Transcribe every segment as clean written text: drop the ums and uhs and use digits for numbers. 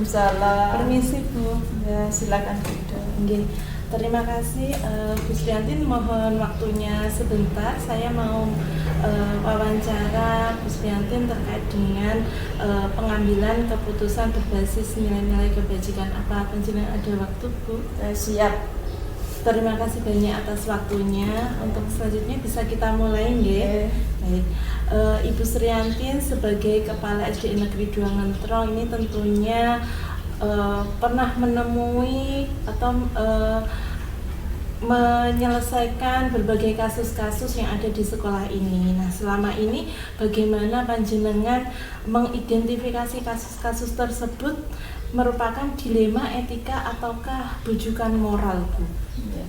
Waalaikumsalam. Permisi Bu. Ya, silakan Bu. Nggih. Terima kasih Bu Sriantin, mohon waktunya sebentar. Saya mau wawancara Bu Sriantin terkait dengan pengambilan keputusan berbasis nilai-nilai kebajikan. Apa panjenengan ada waktu Bu? Siap. Terima kasih banyak atas waktunya. Untuk selanjutnya bisa kita mulai nggih. Baik. Ibu Sriantin sebagai Kepala SD Negeri 2 Ngentrong ini tentunya pernah menemui atau menyelesaikan berbagai kasus-kasus yang ada di sekolah ini. Nah, selama ini bagaimana panjenengan mengidentifikasi kasus-kasus tersebut merupakan dilema etika ataukah bujukan moral, Bu? Ya.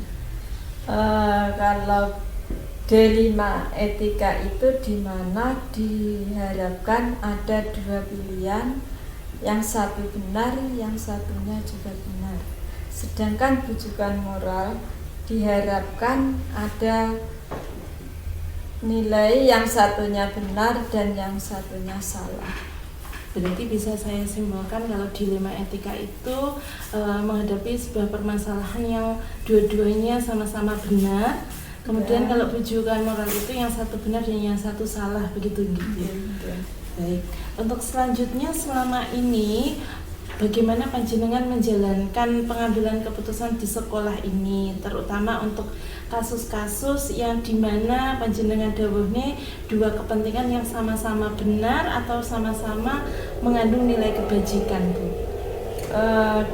Kalau dilema etika itu di mana diharapkan ada dua pilihan, yang satu benar, yang satunya juga benar. Sedangkan bujukan moral diharapkan ada nilai yang satunya benar dan yang satunya salah. Berarti bisa saya simpulkan kalau dilema etika itu menghadapi sebuah permasalahan yang dua-duanya sama-sama benar. Kemudian kalau bujukan moral itu yang satu benar dan yang satu salah, begitu gitu. Baik. Untuk selanjutnya selama ini bagaimana panjenengan menjalankan pengambilan keputusan di sekolah ini, terutama untuk kasus-kasus yang dimana panjenengan dawuhne dua kepentingan yang sama-sama benar atau sama-sama mengandung nilai kebajikan, Bu?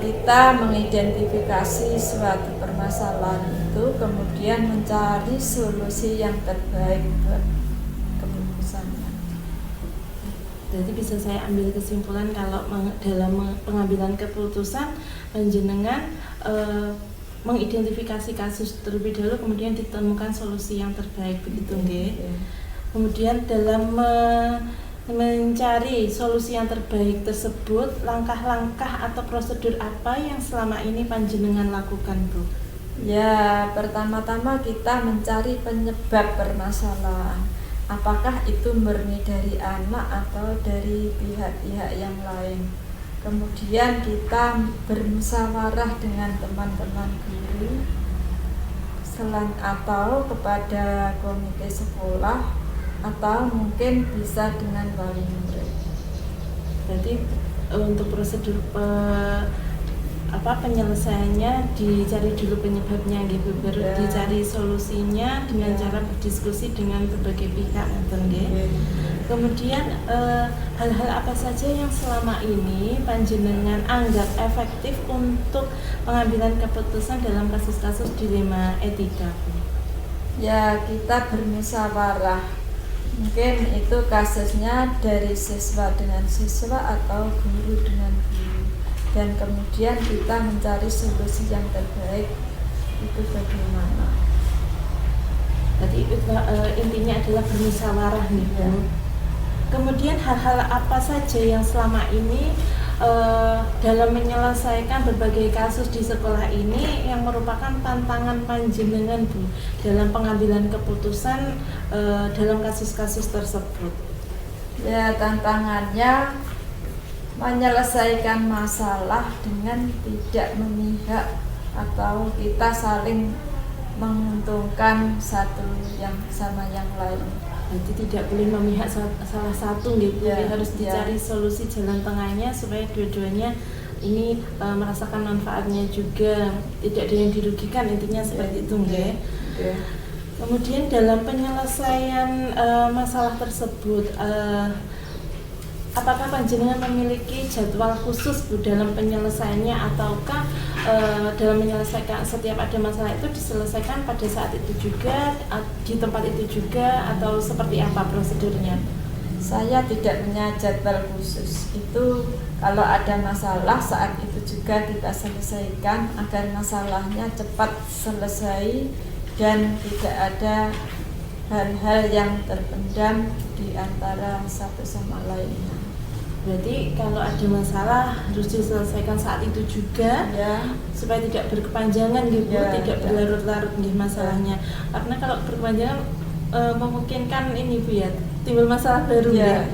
Kita mengidentifikasi suatu permasalahan itu, kemudian mencari solusi yang terbaik buat keputusannya. Jadi bisa saya ambil kesimpulan kalau dalam pengambilan keputusan panjenengan mengidentifikasi kasus terlebih dahulu, kemudian ditemukan solusi yang terbaik, begitu nggih? Kemudian dalam mencari solusi yang terbaik tersebut, langkah-langkah atau prosedur apa yang selama ini panjenengan lakukan, Bu? Ya, pertama-tama kita mencari penyebab permasalahan. Apakah itu murni dari anak atau dari pihak-pihak yang lain. Kemudian kita bermusyawarah dengan teman-teman guru atau kepada komite sekolah, atau mungkin bisa dengan wali murid. Berarti untuk prosedur penyelesaiannya dicari dulu penyebabnya gitu, baru dicari solusinya dengan cara berdiskusi dengan berbagai pihak, nggih. Kemudian hal-hal apa saja yang selama ini panjenengan anggap efektif untuk pengambilan keputusan dalam kasus-kasus dilema etika? Ya, kita bermusyawarah. Mungkin itu kasusnya dari siswa dengan siswa atau guru dengan guru, dan kemudian kita mencari solusi yang terbaik itu bagaimana. Jadi intinya adalah bermusyawarah nih, Bu. Kemudian hal-hal apa saja yang selama ini dalam menyelesaikan berbagai kasus di sekolah ini yang merupakan tantangan panjenengan, Bu, dalam pengambilan keputusan dalam kasus-kasus tersebut? Ya, tantangannya menyelesaikan masalah dengan tidak memihak atau kita saling menguntungkan satu yang sama yang lain. Jadi tidak boleh memihak salah satu gitu, harus dicari solusi jalan tengahnya supaya dua-duanya ini merasakan manfaatnya juga, tidak ada yang dirugikan, intinya seperti itu, nggih. Kemudian dalam penyelesaian masalah tersebut, apakah panjenengan memiliki jadwal khusus, Bu, dalam penyelesaiannya, ataukah dalam menyelesaikan setiap ada masalah itu diselesaikan pada saat itu juga, di tempat itu juga, atau seperti apa prosedurnya? Saya tidak punya jadwal khusus. Itu kalau ada masalah saat itu juga kita selesaikan agar masalahnya cepat selesai dan tidak ada hal-hal yang terpendam di antara satu sama lainnya. Berarti kalau ada masalah harus diselesaikan saat itu juga, supaya tidak berkepanjangan gitu, tidak berlarut-larut nih masalahnya. Karena kalau berkepanjangan memungkinkan ini, Bu, ya, timbul masalah baru ya.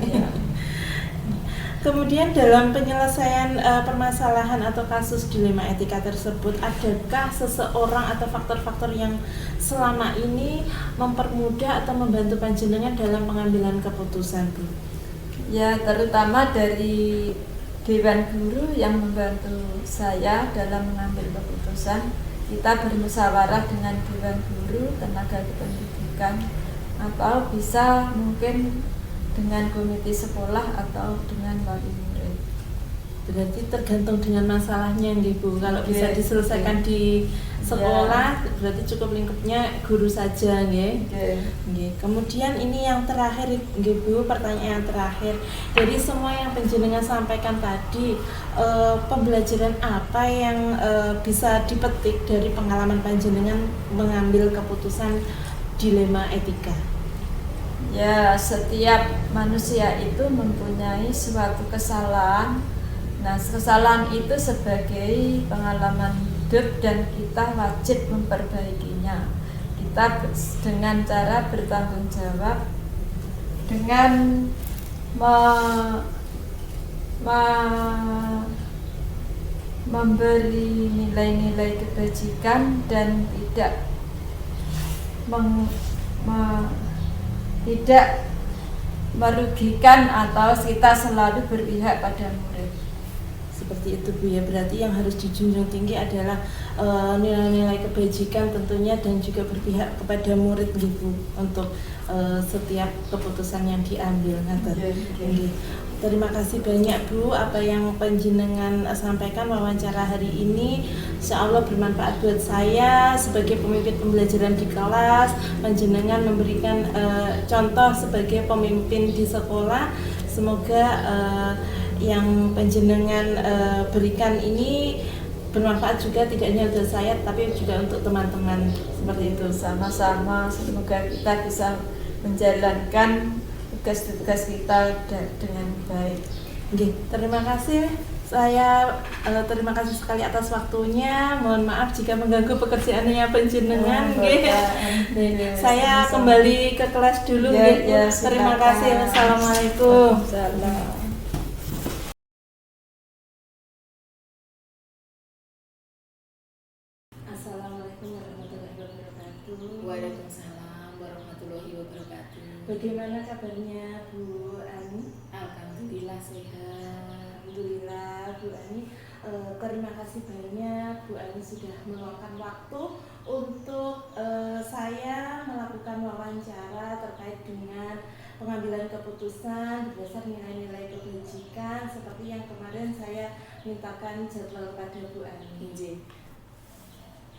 Kemudian dalam penyelesaian permasalahan atau kasus dilema etika tersebut, adakah seseorang atau faktor-faktor yang selama ini mempermudah atau membantu panjenengan dalam pengambilan keputusan, Bu? Ya, terutama dari Dewan Guru yang membantu saya dalam mengambil keputusan. Kita bermusyawarah dengan Dewan Guru, tenaga kependidikan, atau bisa mungkin dengan komite sekolah atau dengan wali murid. Berarti tergantung dengan masalahnya nih, Bu. Kalau bisa Oke, diselesaikan oke. di sekolah, berarti cukup lingkupnya guru saja, nggih. Nggih. Kemudian ini yang terakhir, nggih, Bu, pertanyaan terakhir. Dari semua yang panjenengan sampaikan tadi, pembelajaran apa yang bisa dipetik dari pengalaman panjenengan mengambil keputusan dilema etika? Ya, setiap manusia itu mempunyai suatu kesalahan. Nah, kesalahan itu sebagai pengalaman hidup dan kita wajib memperbaikinya. Kita dengan cara bertanggung jawab dengan memberi nilai-nilai kebajikan dan tidak merugikan atau kita selalu berpihak pada murid. Seperti itu, Bu, ya. Berarti yang harus dijunjung tinggi adalah nilai-nilai kebajikan tentunya dan juga berpihak kepada murid, Bu, untuk setiap keputusan yang diambil. Terima kasih banyak, Bu, apa yang panjenengan sampaikan wawancara hari ini. Insya Allah bermanfaat buat saya sebagai pemimpin pembelajaran di kelas. Panjenengan memberikan contoh sebagai pemimpin di sekolah. Semoga yang panjenengan berikan ini bermanfaat juga, tidak hanya untuk saya tapi juga untuk teman-teman. Seperti itu. Sama-sama, semoga kita bisa menjalankan tugas-tugas kita dengan baik. Oke, terima kasih. Saya terima kasih sekali atas waktunya. Mohon maaf jika mengganggu pekerjaannya panjenengan. Saya kembali ke kelas dulu. Terima kasih. Assalamualaikum. Assalamualaikum warahmatullahi wabarakatuh. Waalaikumsalam warahmatullahi wabarakatuh. Bagaimana kabarnya, Bu Ani? Alhamdulillah sehat. Alhamdulillah, Bu Ani. Terima kasih banyak Bu Ani sudah meluangkan waktu untuk saya melakukan wawancara terkait dengan pengambilan keputusan berdasar nilai-nilai kebajikan seperti yang kemarin saya mintakan jadwal pada Bu Ani.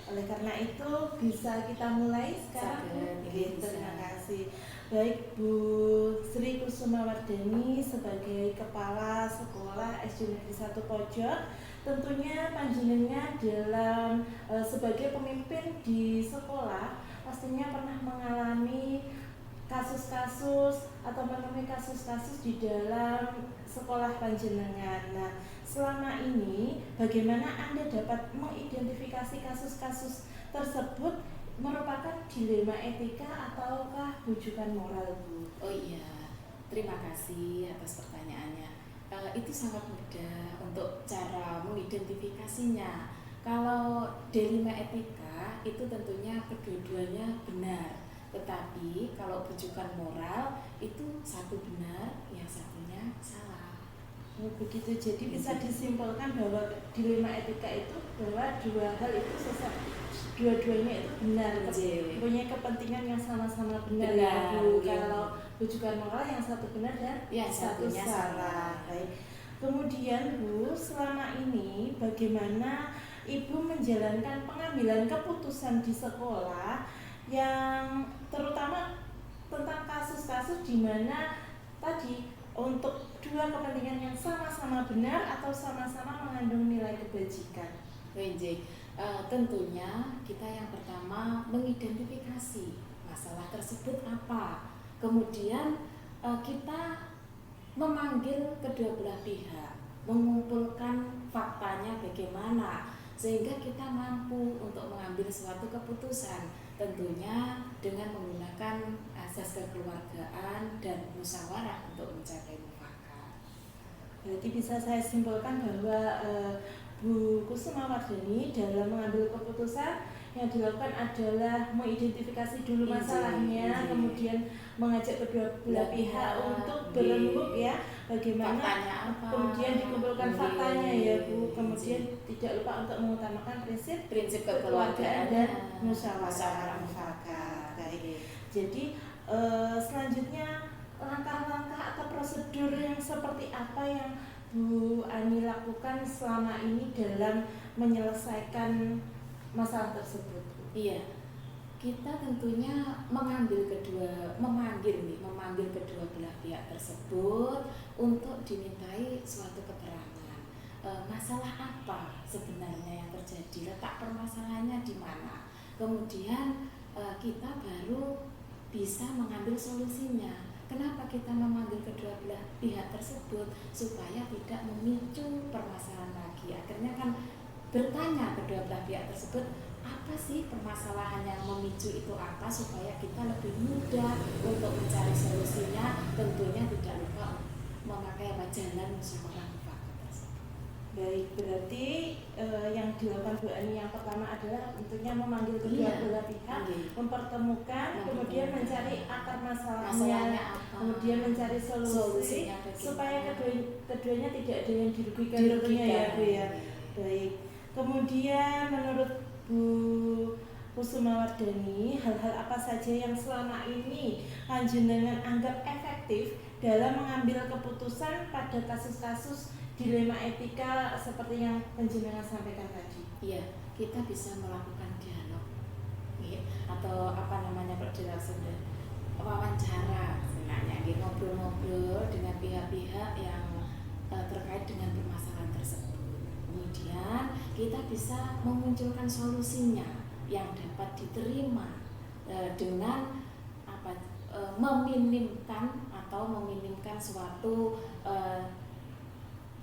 Oleh karena itu bisa kita mulai sekarang, Bu? Terima kasih. Baik, Bu Sri Kusuma Wardani sebagai Kepala Sekolah SD Negeri 1 Pojok, tentunya panjenengan dalam sebagai pemimpin di sekolah pastinya pernah mengalami kasus-kasus atau menemui kasus-kasus di dalam sekolah panjenengan. Nah, selama ini bagaimana Anda dapat mengidentifikasi kasus-kasus tersebut merupakan dilema etika ataukah bujukan moral, Bu? Oh iya, terima kasih atas pertanyaannya. Itu sangat mudah untuk cara mengidentifikasinya. Kalau dilema etika itu tentunya kedua-duanya benar, tetapi kalau bujukan moral itu satu benar, yang satunya salah. Oh, begitu. Jadi bisa disimpulkan bahwa dilema etika itu bahwa dua hal itu dua-duanya itu benar, punya kepentingan yang sama-sama benar, ya, Bu. Kalau bujukan moral yang satu benar dan yang satu satunya salah. Baik. Kemudian, Bu, selama ini bagaimana Ibu menjalankan pengambilan keputusan di sekolah yang terutama tentang kasus-kasus di mana tadi untuk dua kepentingan yang sama-sama benar atau sama-sama mengandung nilai kebajikan? Tentunya kita yang pertama mengidentifikasi masalah tersebut apa, kemudian kita memanggil kedua belah pihak, mengumpulkan faktanya bagaimana sehingga kita mampu untuk mengambil suatu keputusan, tentunya dengan menggunakan asas kekeluargaan dan musyawarah untuk mencapai mufakat. Berarti bisa saya simpulkan bahwa Bu Kusuma Wardani dalam mengambil keputusan yang dilakukan adalah mengidentifikasi dulu masalahnya, kemudian mengajak kedua belah pihak untuk berembuk ya bagaimana, kemudian dikumpulkan faktanya ya Bu, kemudian tidak lupa untuk mengutamakan prinsip kekeluargaan dan musyawarah mufakat. Jadi selanjutnya langkah-langkah atau prosedur yang seperti apa yang Bu Ani lakukan selama ini dalam menyelesaikan masalah tersebut? Iya, kita tentunya memanggil kedua belah pihak tersebut untuk dimintai suatu keterangan. Masalah apa sebenarnya yang terjadi, letak permasalahannya di mana. Kemudian kita baru bisa mengambil solusinya. Kenapa kita memanggil kedua belah pihak tersebut? Supaya tidak memicu permasalahan lagi. Akhirnya kan bertanya kedua belah pihak tersebut, apa sih permasalahan yang memicu itu apa, supaya kita lebih mudah untuk mencari solusinya. Tentunya tidak lupa memakai jalan musyawarah mufakat tersebut. Baik, berarti yang dilakukan Bu Ani yang pertama adalah tentunya memanggil kedua belah pihak, mempertemukan, kemudian mencari akar masalahnya, kemudian mencari solusi supaya keduanya tidak ada yang dirugikan tentunya ya Bu ya. Baik. Kemudian menurut Bu Kusuma Wardani, hal-hal apa saja yang selama ini panjenengan anggap efektif dalam mengambil keputusan pada kasus-kasus dilema etika seperti yang panjenengan sampaikan tadi? Iya, kita bisa melakukan dialog, atau wawancara sebenarnya, ngobrol-ngobrol dengan pihak-pihak yang terkait dengan permasalahan tersebut. Kemudian kita bisa memunculkan solusinya yang dapat diterima dengan meminimkan suatu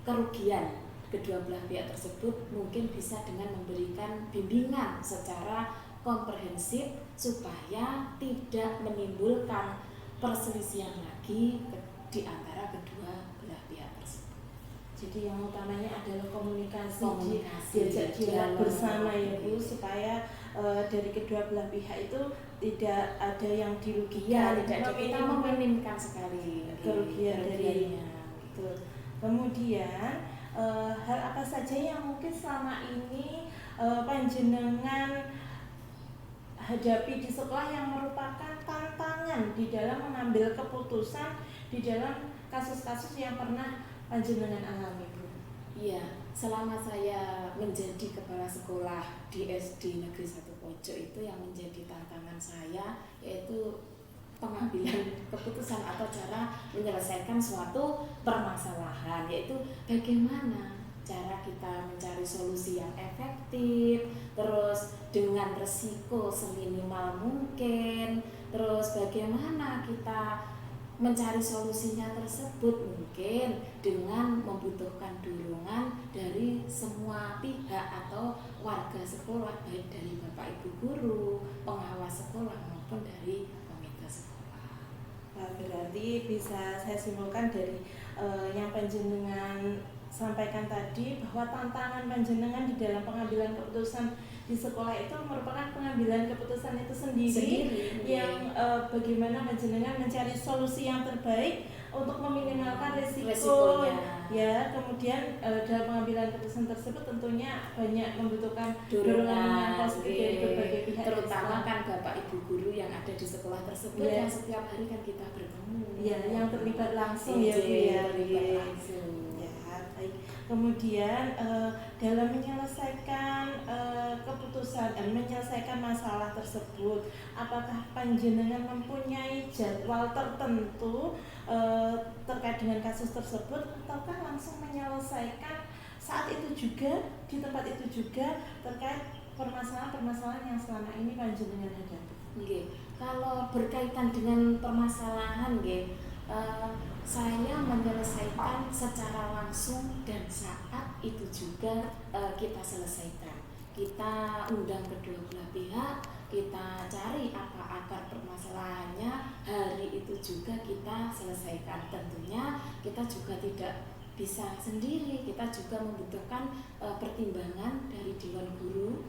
kerugian kedua belah pihak tersebut. Mungkin bisa dengan memberikan bimbingan secara komprehensif supaya tidak menimbulkan perselisihan lagi di antara kedua belah pihak tersebut. Jadi yang utamanya adalah komunikasi diajak dialog bersama ya Bu, supaya dari kedua belah pihak itu tidak ada yang dirugikan, kita meminimkan sekali kerugian darinya. Gitu. Kemudian hal apa saja yang mungkin selama ini panjenengan hadapi di sekolah yang merupakan tantangan di dalam mengambil keputusan di dalam kasus-kasus yang pernah panjenengan alami Bu? Iya, selama saya menjadi kepala sekolah di SD Negeri 1 Pojok itu yang menjadi tantangan saya yaitu pengambilan keputusan atau cara menyelesaikan suatu permasalahan, yaitu bagaimana cara kita mencari solusi yang efektif, terus dengan resiko seminimal mungkin, terus bagaimana kita mencari solusinya tersebut mungkin dengan membutuhkan dorongan dari semua pihak atau warga sekolah, baik dari Bapak Ibu guru, pengawas sekolah maupun dari komite sekolah. Nah, berarti bisa saya simpulkan dari yang panjenengan sampaikan tadi bahwa tantangan panjenengan di dalam pengambilan keputusan di sekolah itu merupakan pengambilan keputusan itu sendiri yang bagaimana panjenengan mencari solusi yang terbaik untuk meminimalkan resikonya. Ya, kemudian dalam pengambilan keputusan tersebut tentunya banyak membutuhkan dorongan positif dari berbagai pihak, terutama kan Bapak Ibu guru yang ada di sekolah tersebut yang setiap hari kan kita bertemu. Ya, yang terlibat langsung ya Bu ya. Terlibat langsung. Kemudian dalam menyelesaikan keputusan dan menyelesaikan masalah tersebut, apakah panjenengan mempunyai jadwal tertentu terkait dengan kasus tersebut, ataukah langsung menyelesaikan saat itu juga, di tempat itu juga, terkait permasalahan-permasalahan yang selama ini panjenengan hadapi? Kalau berkaitan dengan permasalahan, saya menyelesaikan secara langsung dan saat itu juga kita selesaikan. Kita undang kedua belah pihak, kita cari apa akar permasalahannya, hari itu juga kita selesaikan. Tentunya kita juga tidak bisa sendiri. Kita juga membutuhkan pertimbangan dari Dewan Guru,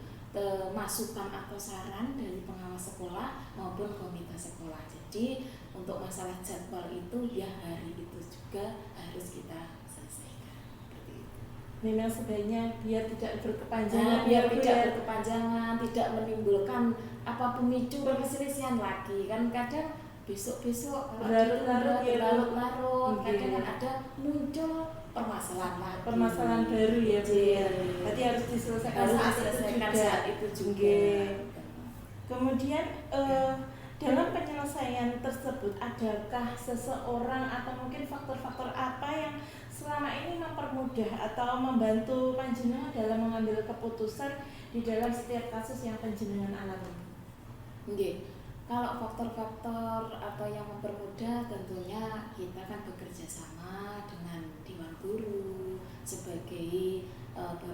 masukan atau saran dari pengawas sekolah maupun komite sekolah. Jadi untuk masalah jadwal itu ya hari itu juga harus kita selesaikan. Seperti itu. Memang sebaiknya biar tidak berkepanjangan, biar tidak berkepanjangan, tidak menimbulkan pemicu perselisihan lagi. Kan kadang besok-besok kalau berlarut-larut, kadang kan ada muncul permasalahan baru ya Bu ya. Berarti harus diselesaikan saat itu juga. Kemudian dalam penyelesaian tersebut adakah seseorang atau mungkin faktor-faktor apa yang selama ini mempermudah atau membantu panjenengan dalam mengambil keputusan di dalam setiap kasus yang panjenengan alami? Nggih. Kalau faktor-faktor atau yang mempermudah tentunya kita kan bekerja sama dengan Dewan Guru sebagai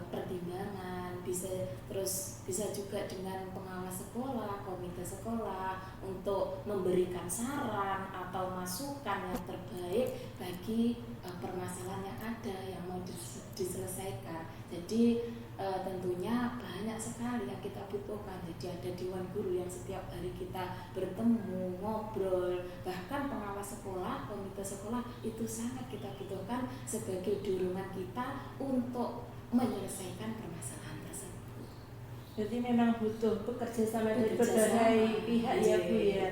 pertimbangan, bisa juga dengan pengawas sekolah, komite sekolah untuk memberikan saran atau masukan yang terbaik bagi permasalahan yang ada yang mau diselesaikan. Jadi tentunya banyak sekali yang kita butuhkan. Jadi ada Dewan Guru yang setiap hari kita bertemu, ngobrol, bahkan pengawas sekolah, komite sekolah itu sangat kita butuhkan sebagai dorongan kita untuk menyelesaikan permasalahan tersebut. Jadi memang butuh bekerja sama dari berbagai pihak ya Bu ya.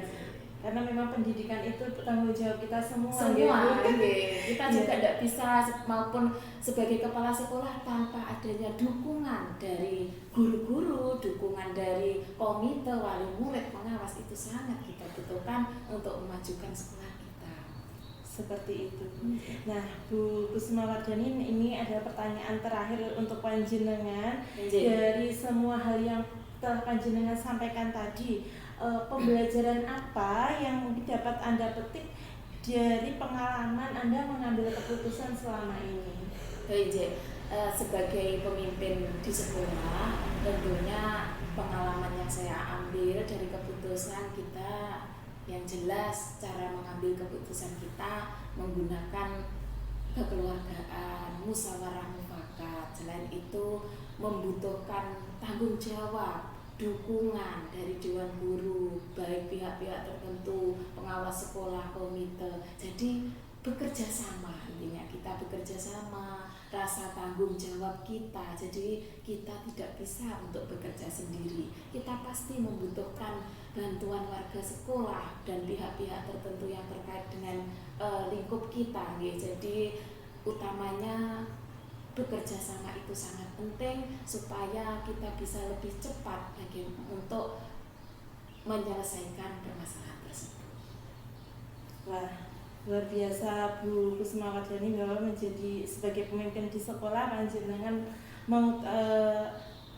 Karena memang pendidikan itu tanggung jawab kita semua. Kita juga tidak bisa maupun sebagai kepala sekolah tanpa adanya dukungan dari guru-guru, dukungan dari komite, wali murid, pengawas itu sangat kita butuhkan untuk memajukan sekolah kita. Seperti itu. Nah, Bu Kusumawardhani, ini ada pertanyaan terakhir untuk panjenengan. Dari semua hal yang telah panjenengan sampaikan tadi, pembelajaran apa yang mungkin dapat Anda petik dari pengalaman Anda mengambil keputusan selama ini? Sebagai pemimpin di sekolah, tentunya pengalaman yang saya ambil dari keputusan kita yang jelas cara mengambil keputusan kita menggunakan kekeluargaan, musyawarah mufakat. Selain itu membutuhkan tanggung jawab, dukungan dari Dewan Guru, baik pihak-pihak tertentu, pengawas sekolah, komite. Jadi bekerja sama, intinya kita bekerja sama, rasa tanggung jawab kita. Jadi kita tidak bisa untuk bekerja sendiri. Kita pasti membutuhkan bantuan warga sekolah dan pihak-pihak tertentu yang terkait dengan lingkup kita. Jadi utamanya bekerja sama itu sangat penting supaya kita bisa lebih cepat untuk menyelesaikan permasalahan tersebut. Wah, luar biasa Bu Kusumawardhani bahwa menjadi sebagai pemimpin di sekolah panjenengan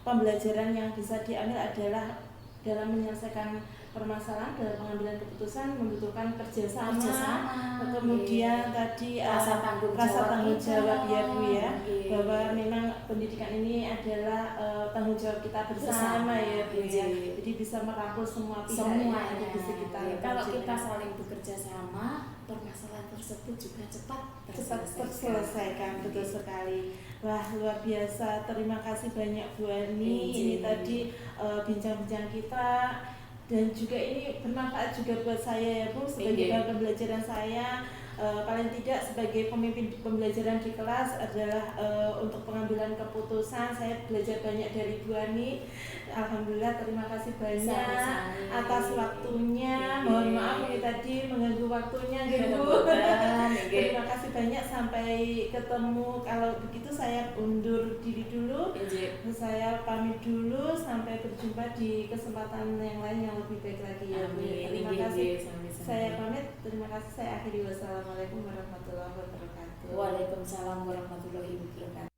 pembelajaran yang bisa diambil adalah dalam menyelesaikan permasalahan, dalam pengambilan keputusan membutuhkan kerjasama. Kemudian tadi rasa tanggung jawab ya Bu ya, bahwa memang pendidikan ini adalah tanggung jawab kita bersama ya Bu ya. Jadi bisa merangkul semua pihak yang ada di sekitar. Kalau kita saling bekerja sama, permasalahan tersebut juga cepat terselesaikan. Betul sekali. Wah, luar biasa. Terima kasih banyak Bu Ani. Ini tadi bincang-bincang kita, dan juga ini bermanfaat juga buat saya ya Bu, sebagai bahan pembelajaran saya. Paling tidak sebagai pemimpin pembelajaran di kelas adalah untuk pengambilan keputusan saya belajar banyak dari Bu Ani. Alhamdulillah, terima kasih banyak atas waktunya. Mohon maaf ini tadi mengganggu waktunya Bu. Terima kasih banyak, sampai ketemu. Kalau begitu saya undur diri dulu. Saya pamit dulu, sampai berjumpa di kesempatan yang lain yang lebih baik lagi ya Bu. Terima kasih. Saya pamit. Terima kasih. Saya akhiri. Wassalamualaikum warahmatullahi wabarakatuh. Waalaikumsalam warahmatullahi wabarakatuh.